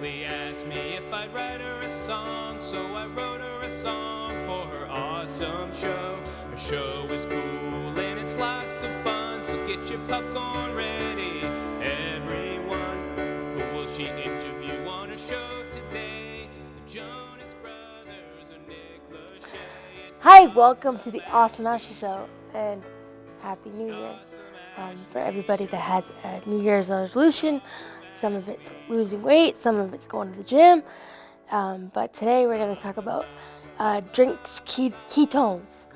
Leslie asked me if I'd write her a song, so I wrote her a song for her awesome show. Her show is cool and it's lots of fun, so get your popcorn ready, everyone. Who will she interview on her show today? The Jonas Brothers or Nick Lachey? Hi, welcome to the Awesome Ashley Show, and Happy New Year. For everybody that has a New Year's resolution, some of it's losing weight, some of it's going to the gym, but today we're going to talk about drinks ketones.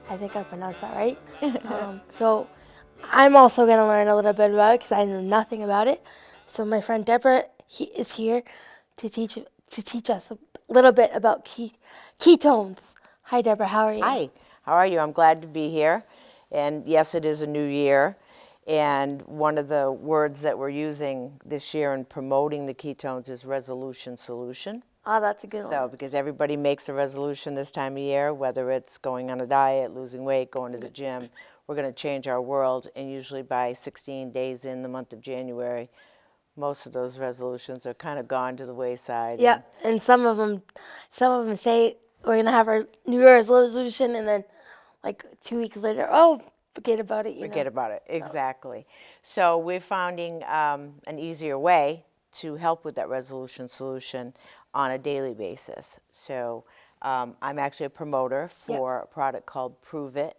I think I pronounced that right. So I'm also going to learn a little bit about it because I know nothing about it. So my friend DEBRA is here to teach us a little bit about ketones. Hi, DEBRA. How are you? Hi. How are you? I'm glad to be here. And yes, it is a new year. And one of the words that we're using this year in promoting the ketones is resolution solution. Oh, that's a good one. So, because everybody makes a resolution this time of year, whether it's going on a diet, losing weight, going to the gym, we're going to change our world. And usually by 16 days in the month of January, most of those resolutions are kind of gone to the wayside. Yeah, and some of them say we're going to have our New Year's resolution, and then like 2 weeks later, oh, forget about it. Forget about it, exactly. So we're finding an easier way to help with that resolution solution on a daily basis. So I'm actually a promoter for a product called Prove It,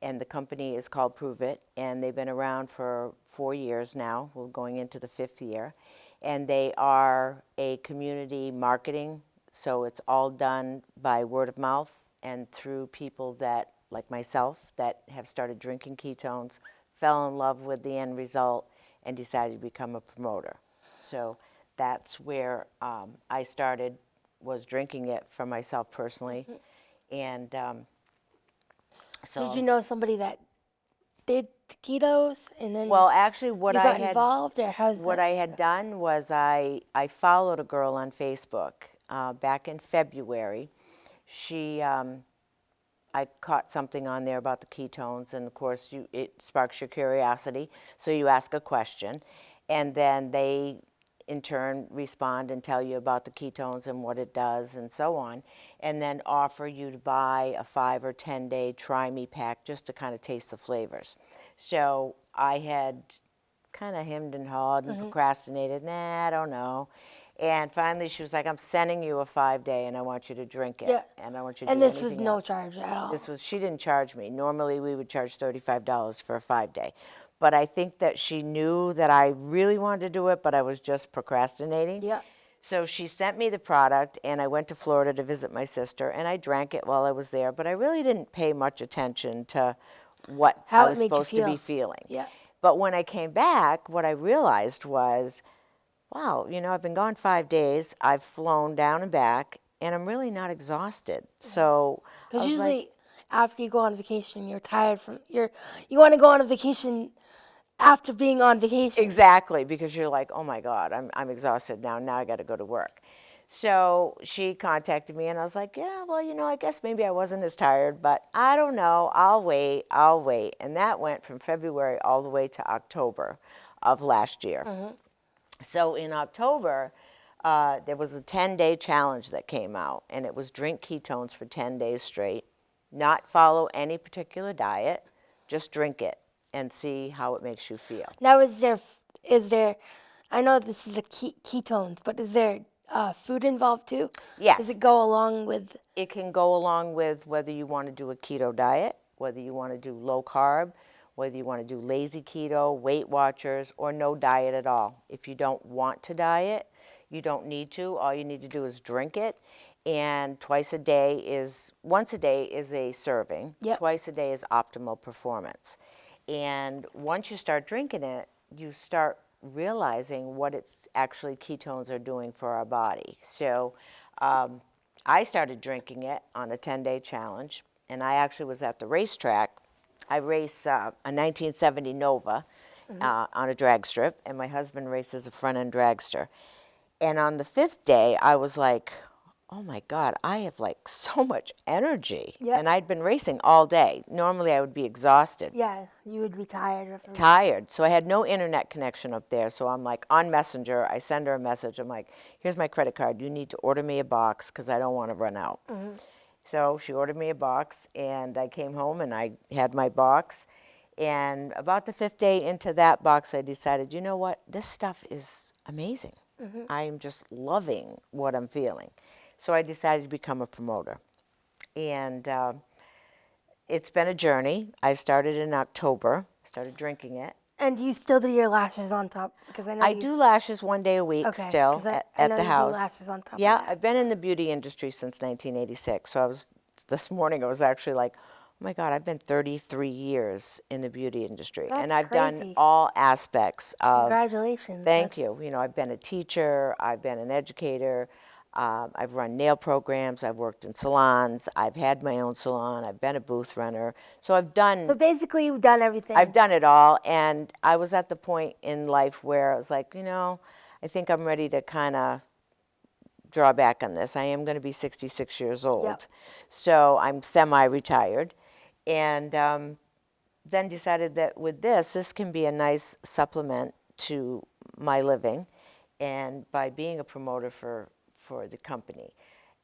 and the company is called Prove It, and they've been around for 4 years now. We're going into the 5th year, and they are a community marketing, so it's all done by word of mouth and through people that, like myself, that have started drinking ketones, fell in love with the end result, and decided to become a promoter. So that's where I started, was drinking it for myself personally. And so... Did you know somebody that did ketos, and then Well, actually, what you I got had involved, or how's what that? I had done was I followed a girl on Facebook back in February. She I caught something on there about the ketones, and of course it sparks your curiosity, so you ask a question, and then they in turn respond and tell you about the ketones and what it does and so on, and then offer you to buy a 5 or 10 day try me pack just to kind of taste the flavors. So I had kind of hemmed and hawed and procrastinated, I don't know. And finally she was like, I'm sending you a 5-day and I want you to drink it. Yeah. And I want you to And do this was anything no else. charge at all. She didn't charge me. Normally we would charge $35 for a 5-day. But I think that she knew that I really wanted to do it, but I was just procrastinating. Yeah. So she sent me the product, and I went to Florida to visit my sister, and I drank it while I was there, but I really didn't pay much attention to what How I it was made you supposed to be feel. feeling. Yeah. But when I came back, what I realized was, wow, I've been gone 5 days, I've flown down and back, and I'm really not exhausted. So I Because was usually like, after you go on vacation, you're tired you want to go on a vacation after being on vacation. exactly, because you're like, oh my God, I'm exhausted now I got to go to work. So she contacted me, and I was like, yeah, well, I guess maybe I wasn't as tired, but I don't know, I'll wait. And that went from February all the way to October of last year. So in October, there was a 10-day challenge that came out, and it was drink ketones for 10 days straight, not follow any particular diet, just drink it and see how it makes you feel. Now, is there, I know this is a ketones, but is there food involved too? Yes. Does it go along with? It can go along with whether you want to do a keto diet, whether you want to do low carb, whether you want to do lazy keto, Weight Watchers, or no diet at all. If you don't want to diet, you don't need to. All you need to do is drink it. And once a day is a serving. Yep. Twice a day is optimal performance. And once you start drinking it, you start realizing what ketones are doing for our body. So I started drinking it on a 10-day challenge, and I actually was at the racetrack. I race a 1970 Nova on a drag strip, and my husband races a front-end dragster. And on the 5th day, I was like, oh my God, I have like so much energy. Yeah. And I'd been racing all day. Normally I would be exhausted. Yeah, you would be tired. Tired. So I had no internet connection up there. So I'm like on Messenger. I send her a message. I'm like, here's my credit card. You need to order me a box because I don't want to run out. So she ordered me a box, and I came home and I had my box. And about the 5th day into that box, I decided, you know what? This stuff is amazing. I am just loving what I'm feeling. So I decided to become a promoter. And it's been a journey. I started in October, started drinking it. And you still do your lashes on top? Because I know I do lashes one day a week Okay, still 'cause I at know the you do house. lashes on top of Yeah, that. I've been in the beauty industry since 1986. So this morning I was actually like, oh my God, I've been 33 years in the beauty industry. That's And I've done crazy. all aspects of. Congratulations. Thank you. You know, I've been a teacher, I've been an educator, I've run nail programs, I've worked in salons, I've had my own salon, I've been a booth runner. So I've done. So basically, you've done everything. I've done it all, and I was at the point in life where I was like, you know, I think I'm ready to kind of draw back on this. I am going to be 66 years old, Yep. so I'm semi-retired, and then decided that with this can be a nice supplement to my living, and by being a promoter for the company.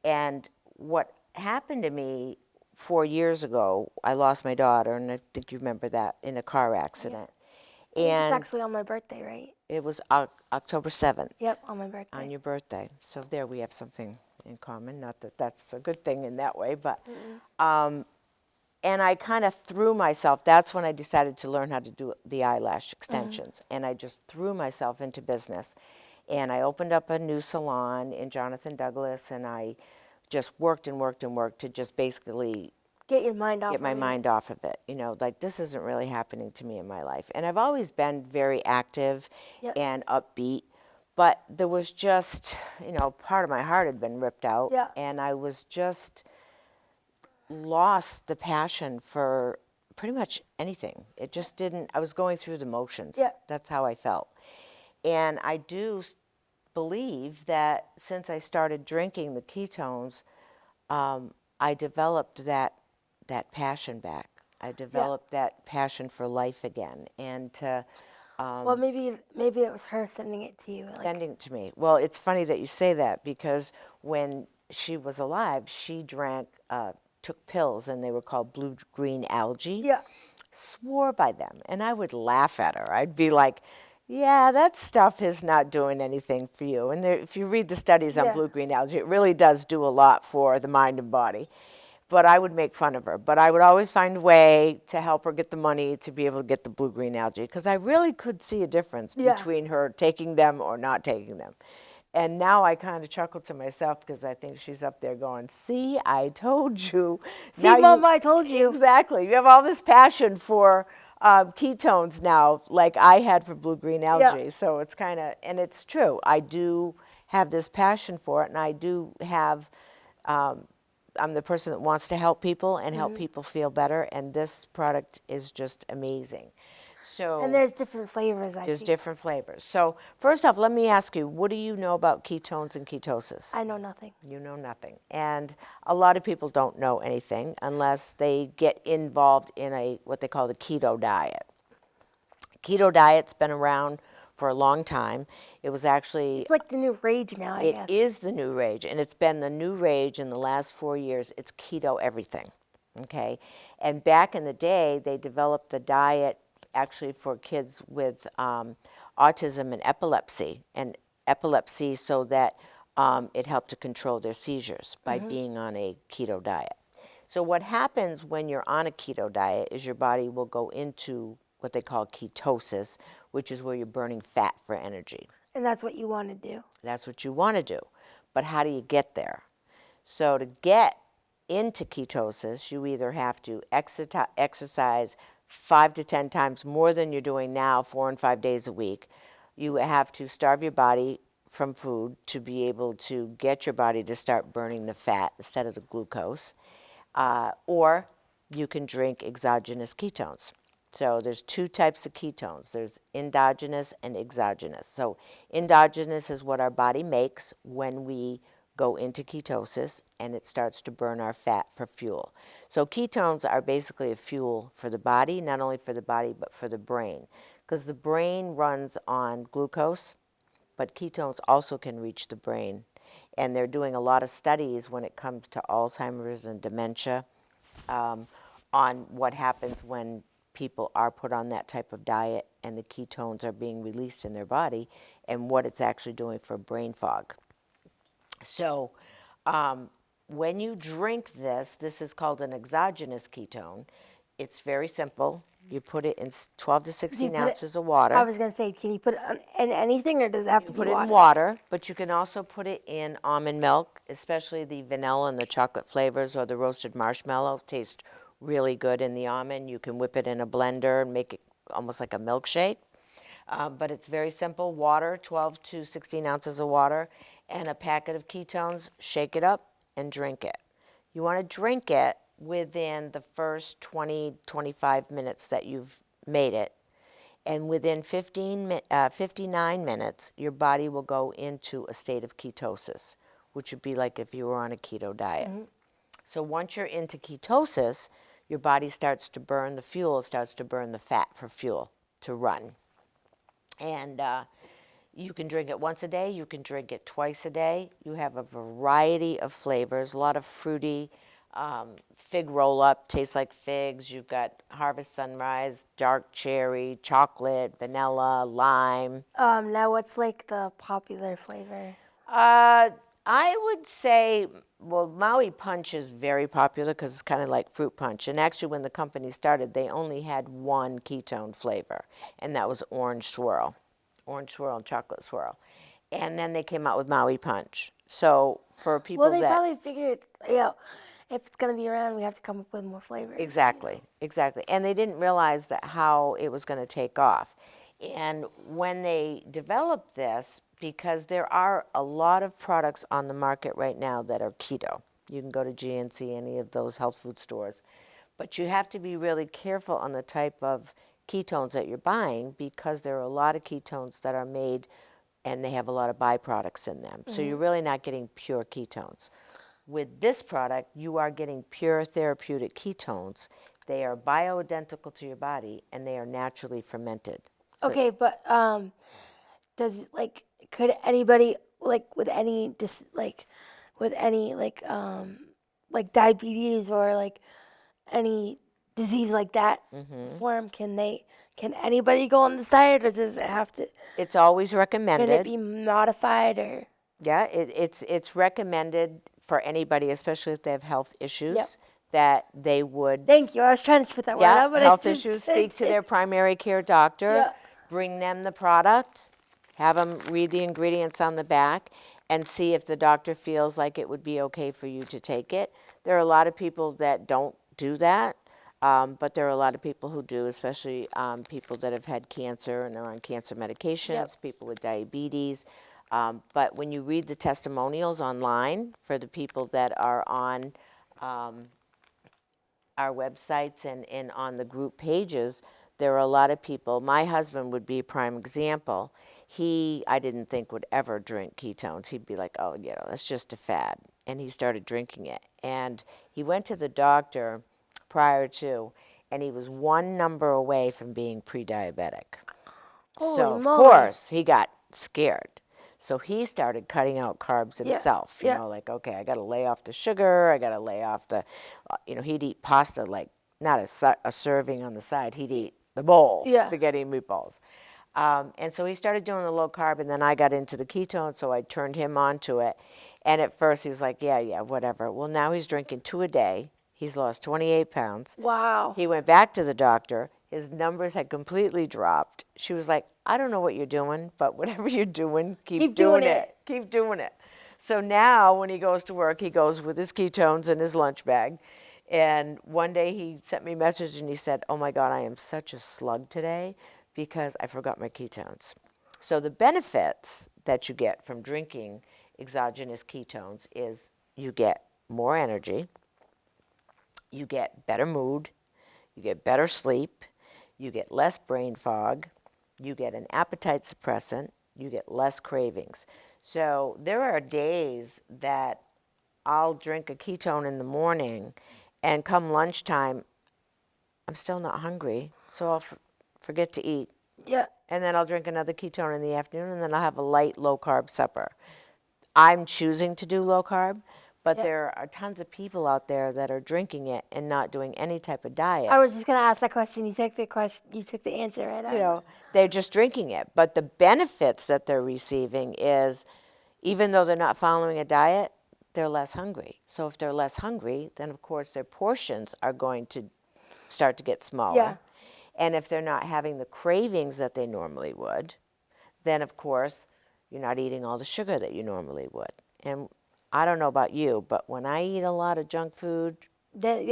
And what happened to me 4 years ago, I lost my daughter, and I think you remember that, in a car accident. I think And it's actually on my birthday, right? it was October 7th. Yep, on my birthday. On your birthday. So there we have something in common. Not that that's a good thing in that way, but and I kind of threw myself. That's when I decided to learn how to do the eyelash extensions, and I just threw myself into business. And I opened up a new salon in Jonathan Douglas, and I just worked and worked and worked to just basically Get your mind off get my of it. mind off of it. You know, like this isn't really happening to me in my life. And I've always been very active Yep. and upbeat, but there was just, you know, part of my heart had been ripped out, Yeah. and I was just lost the passion for pretty much anything. It just didn't, I was going through the motions. Yeah. That's how I felt. And I do believe that since I started drinking the ketones, I developed that passion back. I developed that passion for life again, and to Well, maybe it was her sending it to you. Like, sending it to me. Well, it's funny that you say that, because when she was alive, she took pills, and they were called blue-green algae. yeah. Swore by them, and I would laugh at her. I'd be like, yeah, that stuff is not doing anything for you. And if you read the studies on Yeah. blue-green algae, it really does do a lot for the mind and body. But I would make fun of her. But I would always find a way to help her get the money to be able to get the blue-green algae, because I really could see a difference Yeah. between her taking them or not taking them. And now I kind of chuckle to myself, because I think she's up there going, see, I told you. See, Now Mom, I told you. Exactly. You have all this passion for ketones now, like I had for blue-green algae. Yeah. So it's kind of, and it's true. I do have this passion for it, and I do have, I'm the person that wants to help people and help people feel better, and this product is just amazing. So And there's different flavors, I there's think. different flavors. So first off, let me ask you, what do you know about ketones and ketosis? I know nothing. You know nothing. And a lot of people don't know anything unless they get involved in what they call the keto diet. Keto diet's been around for a long time. It was actually, It's like the new rage now, I guess. it is the new rage, and it's been the new rage in the last 4 years. It's keto everything, okay? And back in the day, they developed the diet actually for kids with autism and epilepsy so that it helped to control their seizures by being on a keto diet. So what happens when you're on a keto diet is your body will go into what they call ketosis, which is where you're burning fat for energy. And that's what you want to do. That's what you want to do. But how do you get there? So to get into ketosis, you either have to exercise 5 to 10 times more than you're doing now, 4 and 5 days a week. You have to starve your body from food to be able to get your body to start burning the fat instead of the glucose. Or you can drink exogenous ketones. So there's 2 types of ketones. There's endogenous and exogenous. So endogenous is what our body makes when we go into ketosis, and it starts to burn our fat for fuel. So ketones are basically a fuel for the body, not only for the body, but for the brain. Because the brain runs on glucose, but ketones also can reach the brain. And they're doing a lot of studies when it comes to Alzheimer's and dementia on what happens when people are put on that type of diet and the ketones are being released in their body and what it's actually doing for brain fog. So when you drink this is called an exogenous ketone. It's very simple. You put it in 12 to 16 ounces of water. I was going to say, can you put it in anything, or does it have to be Put it water? in water, but you can also put it in almond milk, especially the vanilla and the chocolate flavors, or the roasted marshmallow. Tastes really good in the almond. You can whip it in a blender and make it almost like a milkshake. But it's very simple. Water, 12 to 16 ounces of water, and a packet of ketones. Shake it up and drink it. You want to drink it within the first 20, 25 minutes that you've made it. And within 59 minutes, your body will go into a state of ketosis, which would be like if you were on a keto diet. Mm-hmm. So once you're into ketosis, your body starts to burn the fuel, starts to burn the fat for fuel to run. And you can drink it once a day, you can drink it twice a day. You have a variety of flavors, a lot of fruity, fig roll-up, tastes like figs. You've got Harvest Sunrise, dark cherry, chocolate, vanilla, lime. Now what's like the popular flavor? I would say, well, Maui Punch is very popular because it's kind of like fruit punch. And actually, when the company started, they only had one ketone flavor, and that was orange swirl and chocolate swirl. And then they came out with Maui Punch. So for people Well, they probably figured, if it's going to be around, we have to come up with more flavors. Exactly. And they didn't realize that how it was going to take off. And when they developed this, because there are a lot of products on the market right now that are keto. You can go to GNC, any of those health food stores. But you have to be really careful on the type of ketones that you're buying, because there are a lot of ketones that are made and they have a lot of byproducts in them. Mm-hmm. So you're really not getting pure ketones. With this product, you are getting pure therapeutic ketones. They are bioidentical to your body, and they are naturally fermented. So okay, but could anybody with any diabetes or any disease like that form, can anybody go on the diet, or does it have to? It's always recommended. Can it be modified, or? Yeah, it's recommended for anybody, especially if they have health issues. Yep. That they would. Thank you. I was trying to spit that word out, but health issues. Speak to their primary care doctor. Yeah. Bring them the product. Have them read the ingredients on the back, and see if the doctor feels like it would be okay for you to take it. There are a lot of people that don't do that, but there are a lot of people who do, especially people that have had cancer and are on cancer medications. Yep. People with diabetes. But when you read the testimonials online for the people that are on our websites and on the group pages, there are a lot of people. My husband would be a prime example. I didn't think would ever drink ketones. He'd be like, oh, that's just a fad. And he started drinking it. And he went to the doctor prior to, and he was one number away from being pre-diabetic. So, of course, he got scared. So he started cutting out carbs himself. You know, like, okay, I got to lay off the sugar. I got to lay off the, he'd eat pasta, like not a serving on the side. He'd eat the bowls, spaghetti and meatballs. And so he started doing the low carb, and then I got into the ketones, so I turned him onto it. And at first he was like, yeah, whatever. Well, now he's drinking 2 a day. He's lost 28 pounds. Wow. He went back to the doctor. His numbers had completely dropped. She was like, I don't know what you're doing, but whatever you're doing, keep doing it. Keep doing it. So now when he goes to work, he goes with his ketones in his lunch bag. And one day he sent me a message and he said, oh my God, I am such a slug today because I forgot my ketones. So the benefits that you get from drinking exogenous ketones is you get more energy, you get better mood, you get better sleep, you get less brain fog, you get an appetite suppressant, you get less cravings. So there are days that I'll drink a ketone in the morning, and come lunchtime, I'm still not hungry, so I'll forget to eat. Yeah. And then I'll drink another ketone in the afternoon, and then I'll have a light, low-carb supper. I'm choosing to do low carb, but Yeah. there are tons of people out there that are drinking it and not doing any type of diet. I was just gonna ask that question. You took the question. You took the answer right out. You know, they're just drinking it. But the benefits that they're receiving is, even though they're not following a diet, they're less hungry. So if they're less hungry, then of course their portions are going to start to get smaller. Yeah. And if they're not having the cravings that they normally would, then of course you're not eating all the sugar that you normally would. And I don't know about you, but when I eat a lot of junk food, Then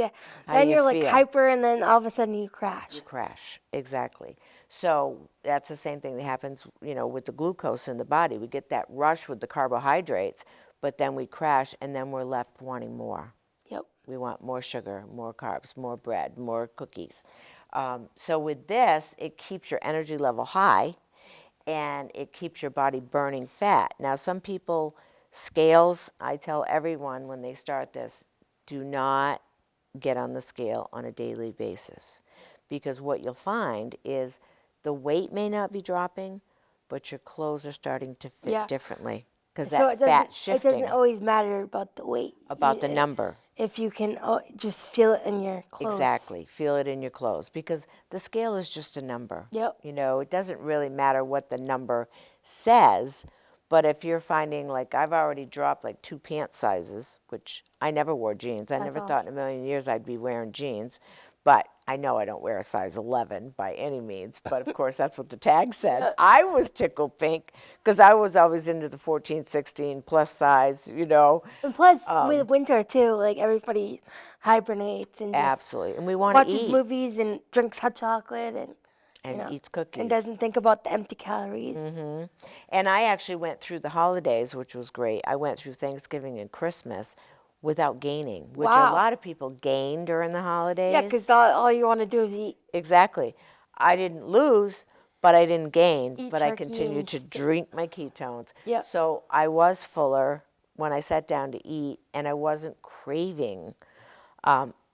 How then do you you're like feel? hyper, and then all of a sudden you crash. you crash. Exactly. So that's the same thing that happens, with the glucose in the body. We get that rush with the carbohydrates, but then we crash, and then we're left wanting more. Yep. We want more sugar, more carbs, more bread, more cookies. So with this, it keeps your energy level high, and it keeps your body burning fat. Now, some people, scales, I tell everyone when they start this, do not get on the scale on a daily basis, because what you'll find is the weight may not be dropping, but your clothes are starting to fit Yeah. differently, because So that fat it shifting doesn't always matter about the weight. about the number. If you can just feel it in your clothes. Exactly. Feel it in your clothes, because the scale is just a number. Yep. It doesn't really matter what the number says, but if you're finding, like, I've already dropped like 2 pant sizes, which I never wore jeans. I That's never thought in a million years I'd be wearing jeans, but I know I don't wear a size 11 by any means, but of course that's what the tag said. I was tickled pink because I was always into the 14, 16 plus size, And plus, with winter too, like everybody hibernates and just Absolutely. And we want to watches eat movies and drinks hot chocolate and eats cookies. and doesn't think about the empty calories. And I actually went through the holidays, which was great. I went through Thanksgiving and Christmas without gaining, which a Wow. lot of people gain during the holidays. Yeah, because all you want to do is eat. Exactly. I didn't lose, but I didn't gain, Eat but I turkey continued and to drink my ketones. Yep. So I was fuller when I sat down to eat, and I wasn't craving.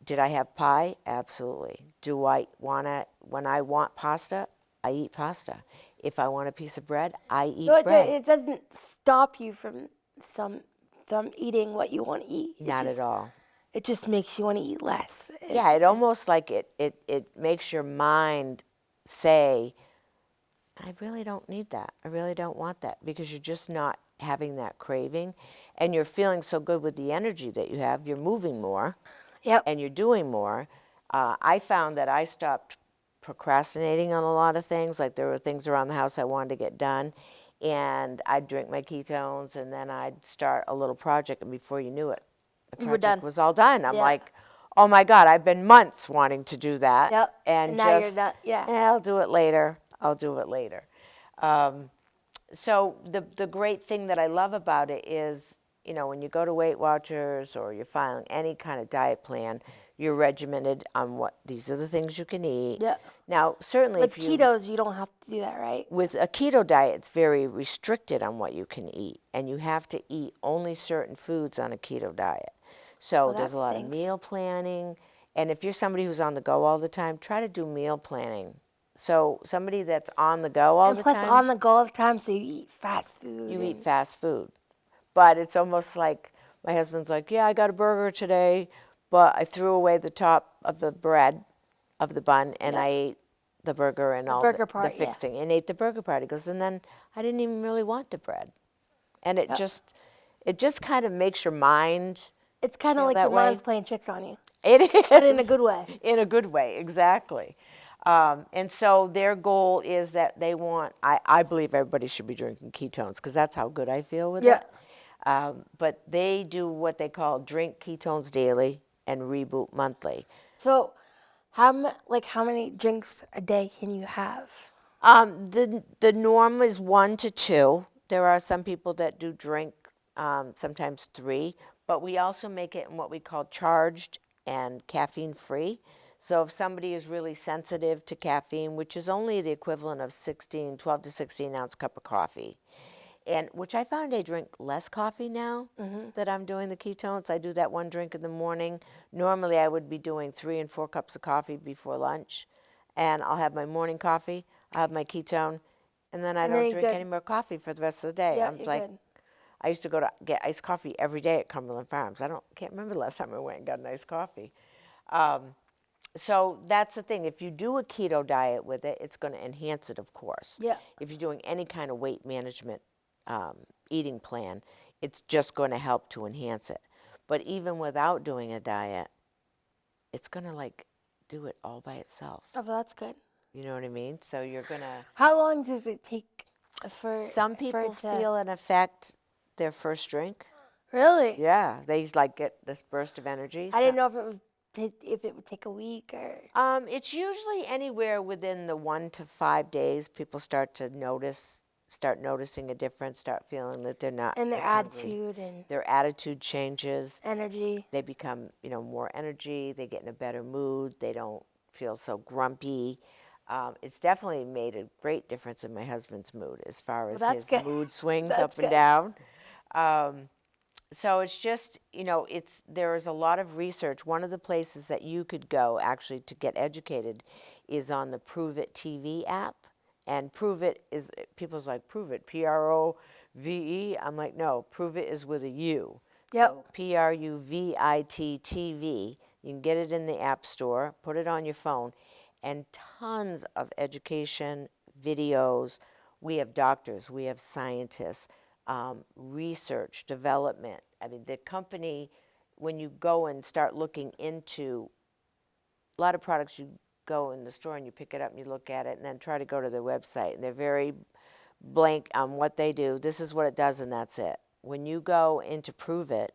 Did I have pie? Absolutely. Do I want to, when I want pasta, I eat pasta. If I want a piece of bread, I eat So bread. it doesn't stop you from eating what you want to eat. Not at all. It just makes you want to eat less. Yeah, it almost like it makes your mind say, I really don't need that. I really don't want that, because you're just not having that craving, and you're feeling so good with the energy that you have. You're moving more, Yep. and you're doing more. I found that I stopped procrastinating on a lot of things. Like, there were things around the house I wanted to get done, and I'd drink my ketones, and then I'd start a little project, and before you knew it, the You were project done. was all done. I'm Yeah. like, oh my God, I've been months wanting to do that. Yep. And And now you're just, done. Yeah. I'll do it later. I'll do it later. So the great thing that I love about it is, when you go to Weight Watchers or you're filing any kind of diet plan, you're regimented on what, these are the things you can eat. Yeah. Now, certainly With if you, ketos, you don't have to do that, right? with a keto diet, it's very restricted on what you can eat, and you have to eat only certain foods on a keto diet. So Well, there's that a lot of stinks. meal planning, and if you're somebody who's on the go all the time, try to do meal planning. So somebody that's on the go all And the plus, time, on the go all the time, so you eat fast food. you eat and- fast food. But it's almost like, my husband's like, yeah, I got a burger today, but I threw away the top of the bread of the bun, and Yeah. I ate the burger and all burger the part, yeah. fixing, and ate the burger part. He goes, and then I didn't even really want the bread. And it just kind of makes your mind, It's kind of Feel like that your mind's way? playing tricks on you, it is. but in a good way. In a good way, exactly. And so their goal is that they want, I believe everybody should be drinking ketones, because that's how good I feel with Yeah. it. But they do what they call drink ketones daily and reboot monthly. So, how many drinks a day can you have? The norm is 1 to 2. There are some people that do drink sometimes 3, but we also make it in what we call charged and caffeine free. So if somebody is really sensitive to caffeine, which is only the equivalent of 12 to 16 ounce cup of coffee, and which I find I drink less coffee now that I'm doing the ketones. I do that one drink in the morning. Normally I would be doing 3 and 4 cups of coffee before lunch, and I'll have my morning coffee, I'll have my ketone, and then I And then don't you're drink good. any more coffee for the rest of the day. Yeah, I'm you're like, good. I used to go to get iced coffee every day at Cumberland Farms. Can't remember the last time I went and got an iced coffee. So that's the thing. If you do a keto diet with it, it's going to enhance it, of course. Yeah. If you're doing any kind of weight management eating plan, it's just going to help to enhance it. But even without doing a diet, it's going to like do it all by itself. Oh, well, that's good. You know what I mean? So you're going to... How long does it take for Some for people it to... feel an effect their first drink. Really? Yeah, they like get this burst of energy. I didn't know if it would take a week or... It's usually anywhere within the 1 to 5 days. People start noticing a difference, start feeling that they're not And their as hungry. attitude and Their attitude changes. energy. They become, more energy. They get in a better mood. They don't feel so grumpy. It's definitely made a great difference in my husband's mood as far as that's his good. mood swings That's up and good. down. So it's just, there is a lot of research. One of the places that you could go actually to get educated is on the Prove It TV app. And Prove It is, people's like, Prove It, Pruvit. I'm like, no, Prove It is with a U. Yep. So Pruvit TV. You can get it in the App Store, put it on your phone, and tons of education, videos. We have doctors, we have scientists, research, development. I mean, the company, when you go and start looking into a lot of products, you go in the store and you pick it up and you look at it and then try to go to their website. And they're very blank on what they do. This is what it does and that's it. When you go in to Prove It,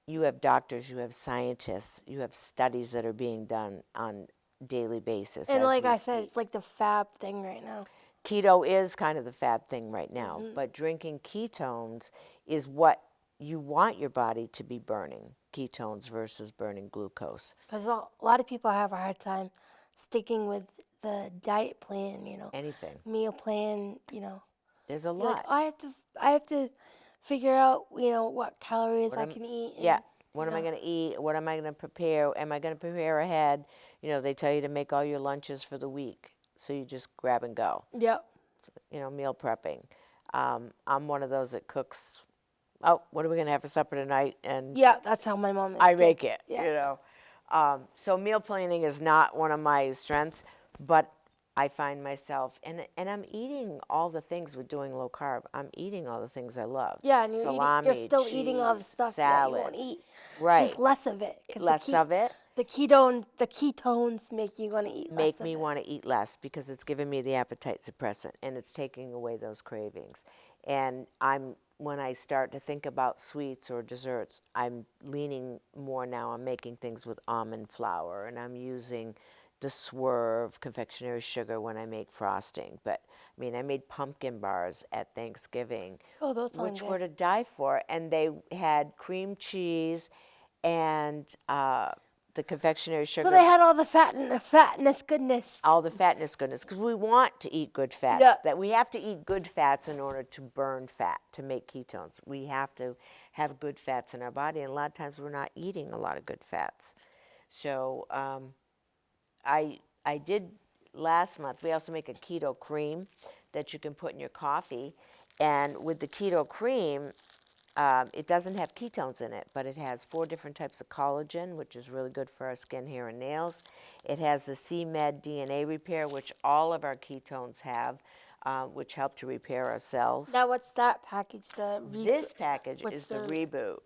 you have doctors, you have scientists, you have studies that are being done on a daily basis. And as like we I said, speak. it's like the fab thing right now. Keto is kind of the fad thing right now, but drinking ketones is what you want your body to be burning, ketones versus burning glucose. Because a lot of people have a hard time sticking with the diet plan, Anything. meal plan, There's a You're like, lot. I have to figure out, what calories What I am- can eat. And, Yeah. What am I know. going to eat? What am I going to prepare? Am I going to prepare ahead? They tell you to make all your lunches for the week. So you just grab and go. Yep. Meal prepping. I'm one of those that cooks, oh, what are we going to have for supper tonight? And Yeah, that's how my mom is. I too. make it, Yeah. So meal planning is not one of my strengths, but I find myself, and I'm eating all the things with doing low carb. I'm eating all the things I love. Yeah, and Salami, you're still eating all the cheese, stuff that you won't salads. eat. Right. Just less of it. 'cause Less of it. The ketones make you want to eat less Make of me it. want to eat less because it's giving me the appetite suppressant and it's taking away those cravings. And when I start to think about sweets or desserts, I'm leaning more now on making things with almond flour, and I'm using the Swerve confectionery sugar when I make frosting. But I made pumpkin bars at Thanksgiving, Oh, those sound which good. were to die for, and they had cream cheese and the confectionery sugar. So they had all the fatness goodness. All the fatness goodness, because we want to eat good fats. Yeah. That we have to eat good fats in order to burn fat, to make ketones. We have to have good fats in our body, and a lot of times we're not eating a lot of good fats. So I did last month. We also make a keto cream that you can put in your coffee, and with the keto cream, it doesn't have ketones in it, but it has 4 different types of collagen, which is really good for our skin, hair, and nails. It has the C-Med DNA repair, which all of our ketones have, which help to repair our cells. Now, what's that package? This package what's is the Reboot.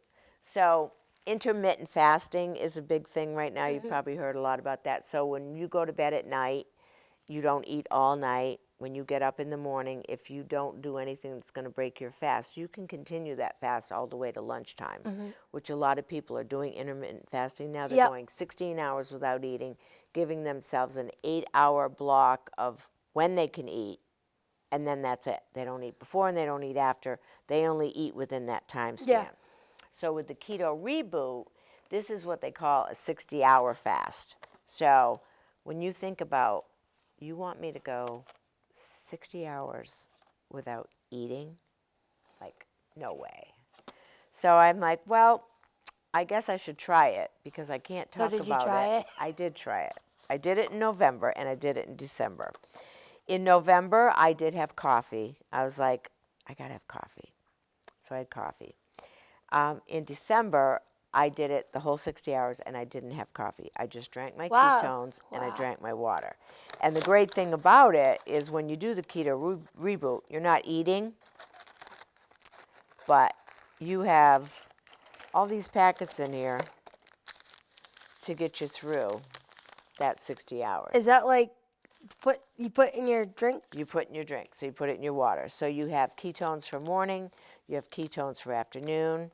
So intermittent fasting is a big thing right now. You've probably heard a lot about that. So when you go to bed at night, you don't eat all night. When you get up in the morning, if you don't do anything that's going to break your fast, you can continue that fast all the way to lunchtime, which a lot of people are doing intermittent fasting now. They're Yep. going 16 hours without eating, giving themselves an 8-hour block of when they can eat, and then that's it. They don't eat before and they don't eat after. They only eat within that time span. Yeah. So with the Keto Reboot, this is what they call a 60-hour fast. So when you think about, you want me to go 60 hours without eating? no way. So I'm like, well, I guess I should try it because I can't So talk did you about try it. it? I did try it. I did it in November and I did it in December. In November, I did have coffee. I was like, I gotta have coffee. So I had coffee. In December, I did it the whole 60 hours and I didn't have coffee. I just drank my Wow. ketones and I Wow. drank my water. And the great thing about it is when you do the keto reboot, you're not eating, but you have all these packets in here to get you through that 60 hours. Is that like you put in your drink? You put in your drink, so you put it in your water. So you have ketones for morning, you have ketones for afternoon,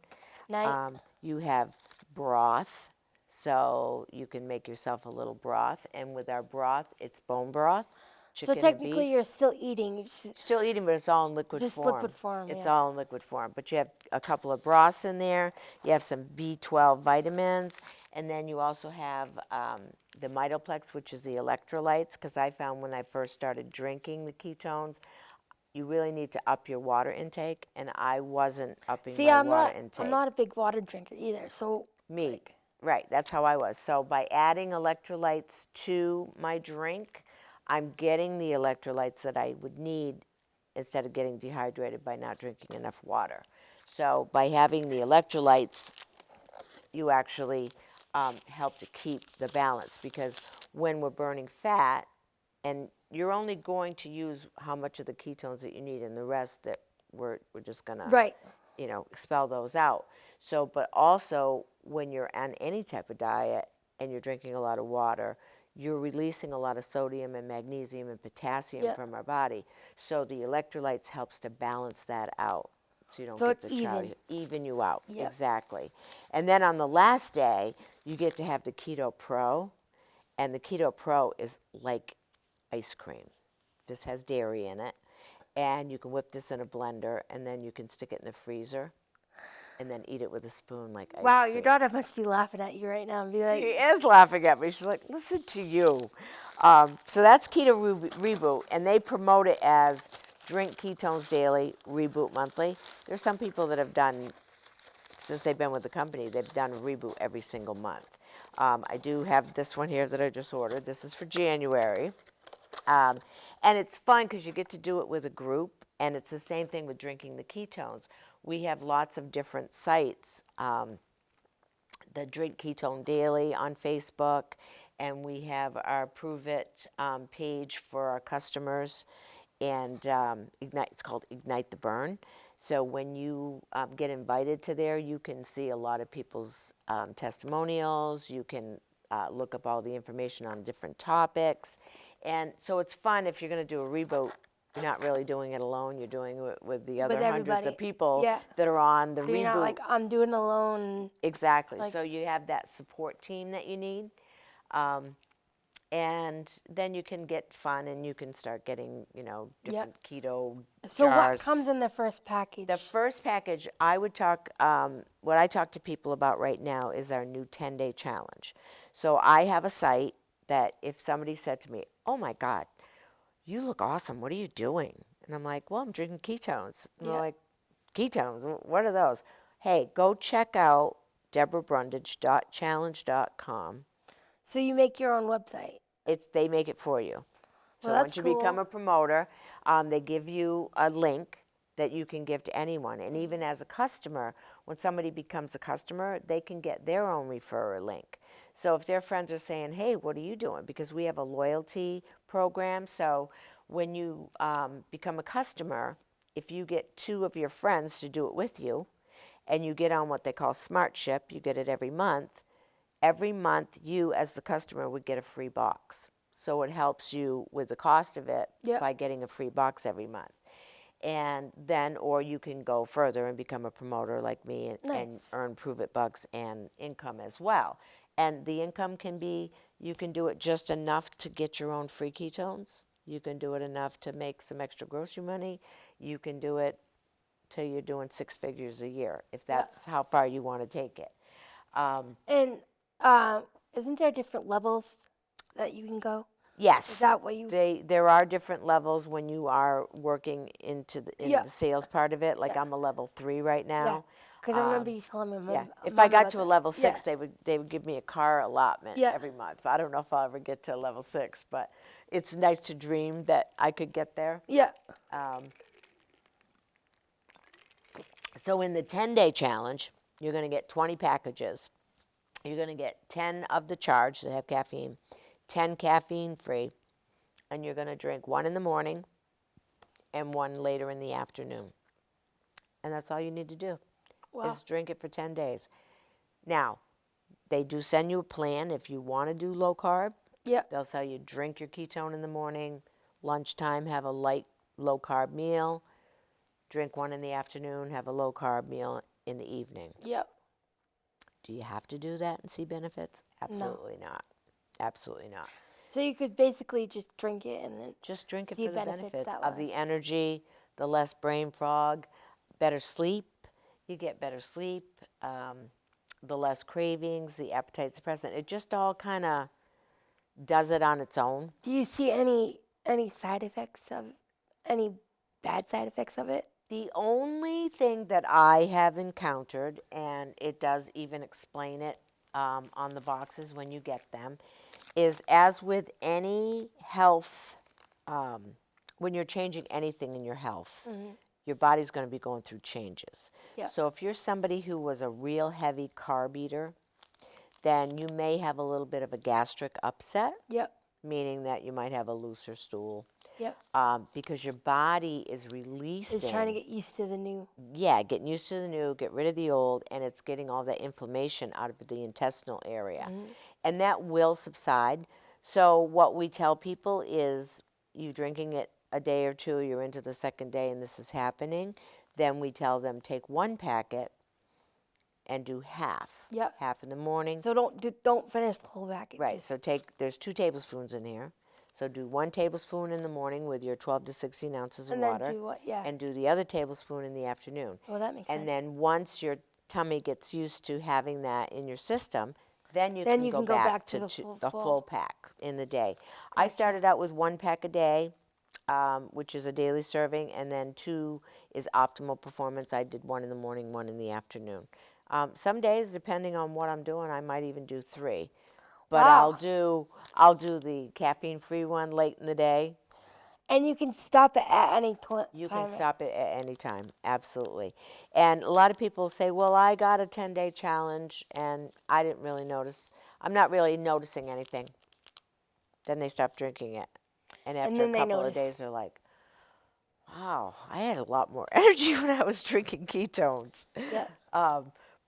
Night? you have broth, so you can make yourself a little broth. And with our broth, it's bone broth, So chicken and technically beef. you're still eating. You just- Still eating, but it's all in liquid Just form. liquid form, It's yeah. all in liquid form. But you have a couple of broths in there. You have some B12 vitamins, and then you also have the Mitoplex, which is the electrolytes. Because I found when I first started drinking the ketones, you really need to up your water intake, and I wasn't upping See, my I'm water not. intake. I'm not a big water drinker either. So Me, like, right, that's how I was. So by adding electrolytes to my drink, I'm getting the electrolytes that I would need instead of getting dehydrated by not drinking enough water. So by having the electrolytes, you actually help to keep the balance because when we're burning fat, and you're only going to use how much of the ketones that you need, and the rest that we're just gonna right. expel those out. So, but also when you're on any type of diet and you're drinking a lot of water, you're releasing a lot of sodium and magnesium and potassium Yeah. from our body. So the electrolytes helps to balance that out. So you don't So get it's the chowder, even you out. Yep. Exactly. And then on the last day, you get to have the Keto Pro. And the Keto Pro is like ice cream. This has dairy in it. And you can whip this in a blender and then you can stick it in the freezer and then eat it with a spoon like ice Wow, cream. your daughter must be laughing at you right now and be She like, is laughing at me. She's like, listen to you. So that's Keto Reboot, and they promote it as drink ketones daily, reboot monthly. There's some people that have done, since they've been with the company, they've done a reboot every single month. I do have this one here that I just ordered. This is for January. And it's fun because you get to do it with a group, and it's the same thing with drinking the ketones. We have lots of different sites, the Drink Ketone Daily on Facebook, and we have our Prove It page for our customers, and it's called Ignite the Burn. So when you get invited to there, you can see a lot of people's testimonials. You can look up all the information on different topics. And so it's fun if you're going to do a reboot. You're not really doing it alone. You're doing it with the other hundreds everybody. of people Yeah. that are on the so reboot. you're not like, I'm doing it alone. Exactly. like- So you have that support team that you need. And then you can get fun and you can start getting, different keto So what jars. comes in the first package? The first package, I would talk, what I talk to people about right now is our new 10-day challenge. So I have a site that if somebody said to me, oh my God, you look awesome, what are you doing? And I'm like, well, I'm drinking ketones. And they're Yeah. like, ketones, what are those? Hey, go check out DebraBrundage.challenge.com. So you make your own website. They make it for you. So Well, that's once you become cool. a promoter, they give you a link that you can give to anyone. And even as a customer, when somebody becomes a customer, they can get their own referrer link. So if their friends are saying, hey, what are you doing? Because we have a loyalty program. So when you become a customer, if you get 2 of your friends to do it with you, and you get on what they call Smart Ship, you get it every month, you as the customer would get a free box. So it helps you with the cost of it Yep. by getting a free box every month. And then, or you can go further and become a promoter like me and Nice. earn Prove It bucks and income as well. And the income can be, you can do it just enough to get your own free ketones. You can do it enough to make some extra grocery money. You can do it till you're doing 6 figures a year, if that's how far you want to take it. And isn't there different levels that you can go? Yes. Is that what you? There are different levels when you are working in Yeah. the sales part of it. Like I'm a level 3 right Yeah. now. Because I remember you telling me. Yeah. If Mom I got about to a that. level 6, Yeah. they would give me a car allotment Yeah. every month. I don't know if I'll ever get to level 6, but it's nice to dream that I could get there. Yeah. So in the 10-day challenge, you're going to get 20 packages. You're going to get 10 of the charge that have caffeine, 10 caffeine free, and you're going to drink one in the morning and one later in the afternoon. And that's all you need to do Wow. is drink it for 10 days. Now, they do send you a plan if you want to do low carb. Yeah. They'll tell you drink your ketone in the morning, lunchtime have a light low carb meal, drink one in the afternoon, have a low carb meal in the evening. Yep. Do you have to do that and see benefits? Absolutely not. Absolutely not. So you could basically just drink it and then Just drink it see for the benefits that of way. the energy, the less brain fog, better sleep. You get better sleep, the less cravings, the appetite suppressant. It just all kind of does it on its own. Do you see any side effects of any bad side effects of it? The only thing that I have encountered, and it does even explain it on the boxes when you get them, is as with any health, when you're changing anything in your health, your body's going to be going through changes. Yeah. So if you're somebody who was a real heavy carb eater, then you may have a little bit of a gastric upset, Yep. meaning that you might have a looser stool. Yep. Because your body is releasing. It's trying to get used to the new. Yeah, getting used to the new, get rid of the old, and it's getting all that inflammation out of the intestinal area. And that will subside. So what we tell people is you drinking it a day or two, you're into the second day and this is happening, then we tell them take one packet and do half. Yep. Half in the morning. So don't finish the whole packet. Right, just- so there's 2 tablespoons in here. So do 1 tablespoon in the morning with your 12 to 16 ounces of and water. then do what? Yeah. And do the other tablespoon in the afternoon. Well, that makes And sense. then once your tummy gets used to having that in your system, then you Then can you go can go back back to the full- full pack in the day. I started out with 1 pack a day, which is a daily serving, and then 2 is optimal performance. I did 1 in the morning, 1 in the afternoon. Some days, depending on what I'm doing, I might even do 3. But Wow. I'll do the caffeine-free one late in the day. And you can stop it at any time. You can stop it at any time, absolutely. And a lot of people say, well, I got a 10-day challenge and I didn't really notice. I'm not really noticing anything. Then they stop drinking it. And after then a they couple of notice. days, they're like, wow, I had a lot more energy when I was drinking ketones. Yeah.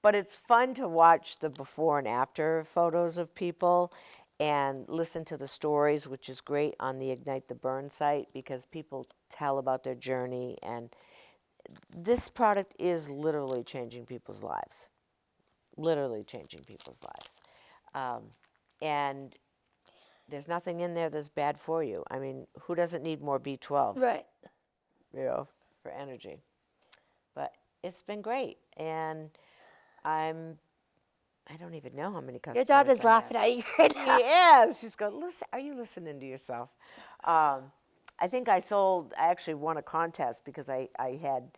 But it's fun to watch the before and after photos of people and listen to the stories, which is great on the Ignite the Burn site because people tell about their journey. And this product is literally changing people's lives. Literally changing people's lives. And there's nothing in there that's bad for you. I mean, who doesn't need more B12? Right. You know, for energy. But it's been great. And I don't even know how many customers. Your daughter's I laughing have. at you right now. Yes, she's going, listen, are you listening to yourself? I think I actually won a contest because I had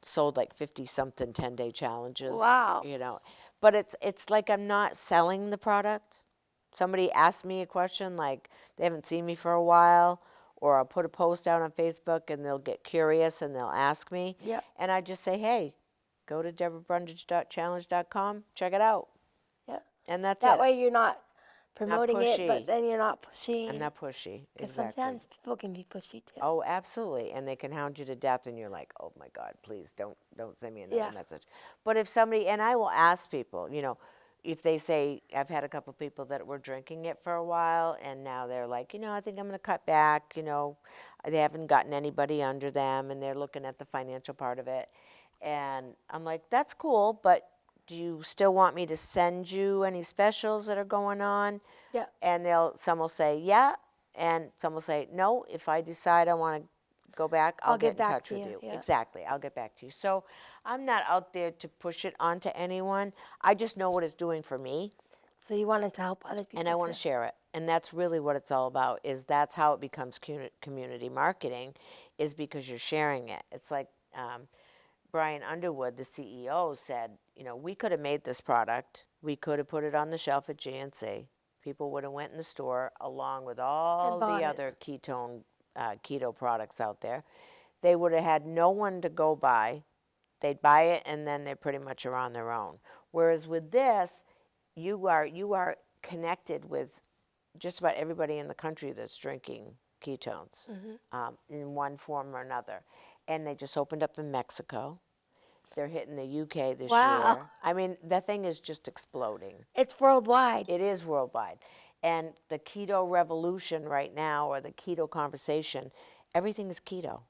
sold like 50-something 10-day challenges. Wow. You know, but it's like I'm not selling the product. Somebody asked me a question, like they haven't seen me for a while, or I'll put a post out on Facebook and they'll get curious and they'll ask me. Yep. And I just say, hey, go to DebraBrundage.challenge.com, check it out. Yep. And that's That it. way you're not promoting it, pushy. but then you're not pushy. I'm not pushy. Because Exactly. sometimes people can be pushy too. Oh, absolutely. And they can hound you to death and you're like, oh my God, please don't send me another Yeah. message. But if somebody, and I will ask people, you know, if they say, I've had a couple people that were drinking it for a while and now they're like, you know, I think I'm going to cut back, you know, they haven't gotten anybody under them and they're looking at the financial part of it. And I'm like, that's cool, but do you still want me to send you any specials that are going on? Yeah. And some will say, yeah, and some will say, no, if I decide I want to go back, I'll get in back touch to with you, you. yeah. Exactly, I'll get back to you. So I'm not out there to push it onto anyone. I just know what it's doing for me. So you wanted to help other people and I want too. to share it. And that's really what it's all about, is that's how it becomes community marketing, is because you're sharing it. It's like Brian Underwood, the CEO, said, you know, we could have made this product. We could have put it on the shelf at GNC. People would have went in the store along with all bought the it. other keto products out there. They would have had no one to go buy. They'd buy it, and then they pretty much are on their own. Whereas with this, you are connected with just about everybody in the country that's drinking ketones in one form or another. And they just opened up in Mexico. They're hitting the UK this Wow. year. I mean, the thing is just exploding. It's worldwide. It is worldwide. And the keto revolution right now, or the keto conversation, everything is keto.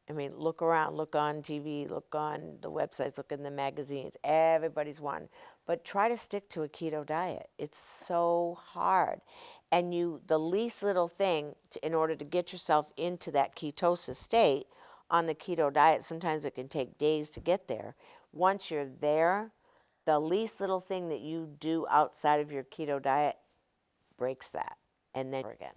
I mean, look around, look on TV, look on the websites, look in the magazines. Everybody's one. But try to stick to a keto diet. It's so hard. And the least little thing, in order to get yourself into that ketosis state on the keto diet, sometimes it can take days to get there. Once you're there, the least little thing that you do outside of your keto diet breaks that. And then again.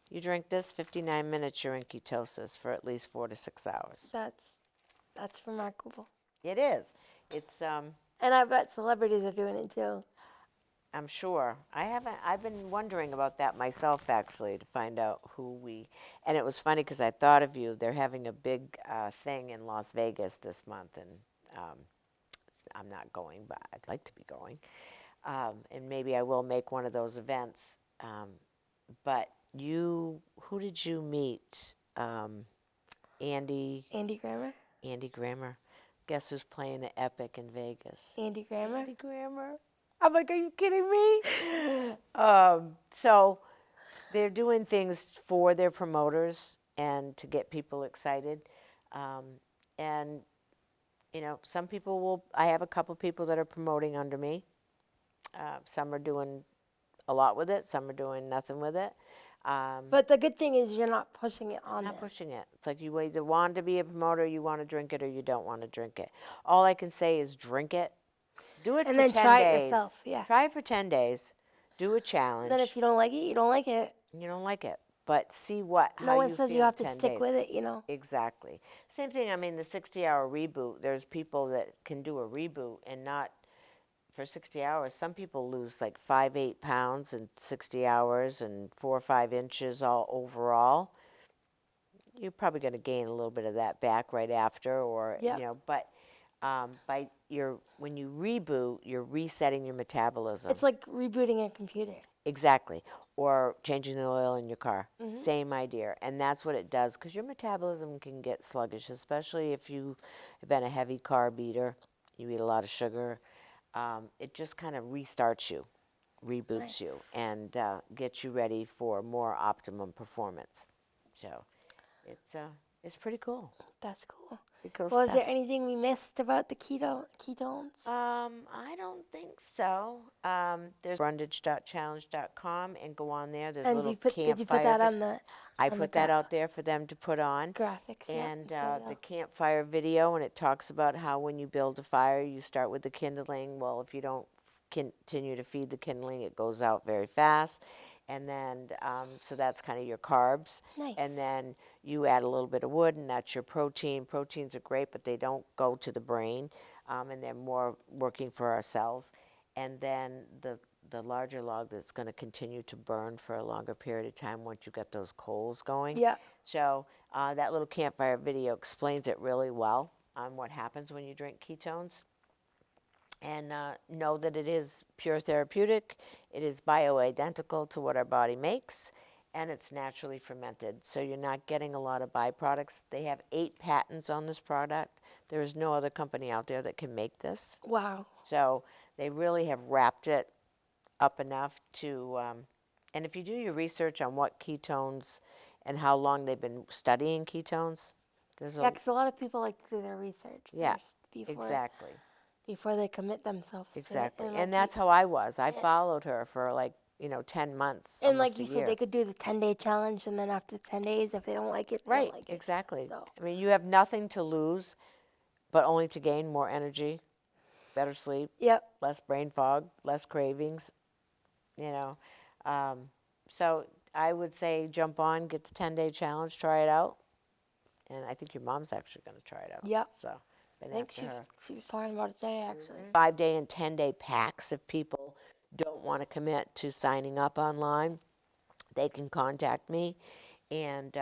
You drink this, 59 minutes, you're in ketosis for at least 4 to 6 hours. That's remarkable. It is. It's, And I bet celebrities are doing it too. I'm sure. I've been wondering about that myself, actually, to find out and it was funny because I thought of you. They're having a big thing in Las Vegas this month, and I'm not going, but I'd like to be going. And maybe I will make one of those events. But who did you meet? Andy Grammer? Andy Grammer. Guess who's playing the Epic in Vegas? Andy Grammer? Andy Grammer. I'm like, are you kidding me? So they're doing things for their promoters and to get people excited. And, you know, some people I have a couple people that are promoting under me. Some are doing a lot with it. Some are doing nothing with it. But the good thing is you're not pushing it on Not them. pushing it. It's like you either want to be a promoter, you want to drink it, or you don't want to drink it. All I can say is drink it. Do it And for then 10 try it days. yourself, yeah. Try it for 10 days. Do a challenge. Then if you don't like it, you don't like it. You don't like it. But see No how one you says feel you have in to 10 stick days. with it, you know. Exactly. Same thing, I mean, the 60-hour reboot, there's people that can do a reboot and not for 60 hours. Some people lose like 5-8 pounds in 60 hours and 4 or 5 inches all overall. You're probably going to gain a little bit of that back right after, or Yep. you know. But when you reboot, you're resetting your metabolism. It's like rebooting a computer. Exactly, or changing the oil in your car. Same idea, and that's what it does, because your metabolism can get sluggish, especially if you have been a heavy carb eater. You eat a lot of sugar. It just kind of restarts you, reboots you, and gets you ready for more optimum performance. So it's pretty cool. That's cool. Pretty cool Well, is stuff. there anything we missed about the ketones? I don't think so. There's brundage.challenge.com, and go on there. There's a And little did you put campfire. that on the I on the put that out there for them to put on. graphics? Yeah, And it's really the well. campfire video, and it talks about how when you build a fire, you start with the kindling. Well, if you don't continue to feed the kindling, it goes out very fast. And then, so that's kind of your carbs. Nice. And then you add a little bit of wood, and that's your protein. Proteins are great, but they don't go to the brain, and they're more working for our cells. And then the larger log that's going to continue to burn for a longer period of time once you get those coals going. Yeah. So that little campfire video explains it really well on what happens when you drink ketones. And know that it is pure therapeutic. It is bioidentical to what our body makes, and it's naturally fermented. So you're not getting a lot of byproducts. They have 8 patents on this product. There is no other company out there that can make this. Wow. So they really have wrapped it up enough to, and if you do your research on what ketones and how long they've been studying ketones, there's Yeah, because a lot of people like to do their research yeah, first exactly. before they commit themselves Exactly. to it. And that's how I was. I followed her for 10 months, And almost like you a said, year. they could do the 10-day challenge, and then after 10 days, if they don't like it, they Right, don't like it. exactly. So. I mean, you have nothing to lose, but only to gain more energy, better sleep, Yep. less brain fog, less cravings. you know. So I would say jump on, get the 10-day challenge, try it out. And I think your mom's actually going to try it out. Yep. So, been I think after her. she was talking about it today, actually. 5-day and 10-day packs. If people don't want to commit to signing up online, they can contact me, and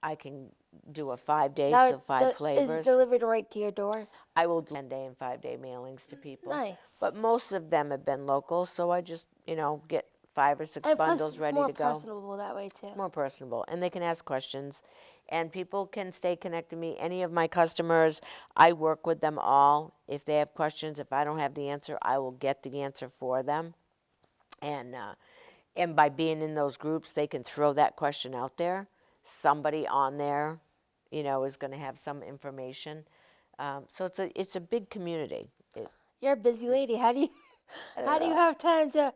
I can do a 5 days, Now, so 5 is it flavors. delivered right to your door? I will do 10-day and 5-day mailings to people. Nice. But most of them have been local, so I just, get 5 or 6 And plus, bundles it's ready more to go. personable that way, too. It's more personable, and they can ask questions, and people can stay connected to me. Any of my customers, I work with them all. If they have questions, if I don't have the answer, I will get the answer for them. And by being in those groups, they can throw that question out there. Somebody on there, is going to have some information. So it's a big community. You're a busy lady. How do you have time to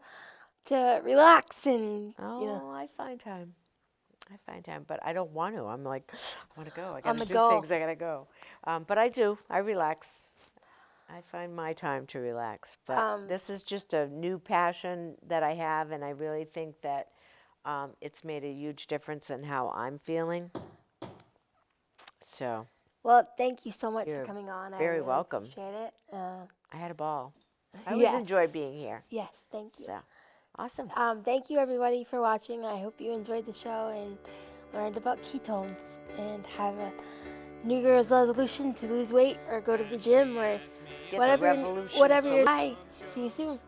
relax and I find time. But I don't want to. I'm like, I want to go. I got On to the do go. things. I got to go. But I do. I relax. I find my time to relax. But this is just a new passion that I have, and I really think that it's made a huge difference in how I'm feeling. So. Well, thank you so much You're for coming on. I very really welcome. appreciate it. I had a ball. I always Yes. enjoy being here. Yes, thank you. So, awesome. Thank you, everybody, for watching. I hope you enjoyed the show and learned about ketones and have a New Year's resolution to lose weight or go to the gym or Get whatever the revolution you're. solution. Bye. See you soon.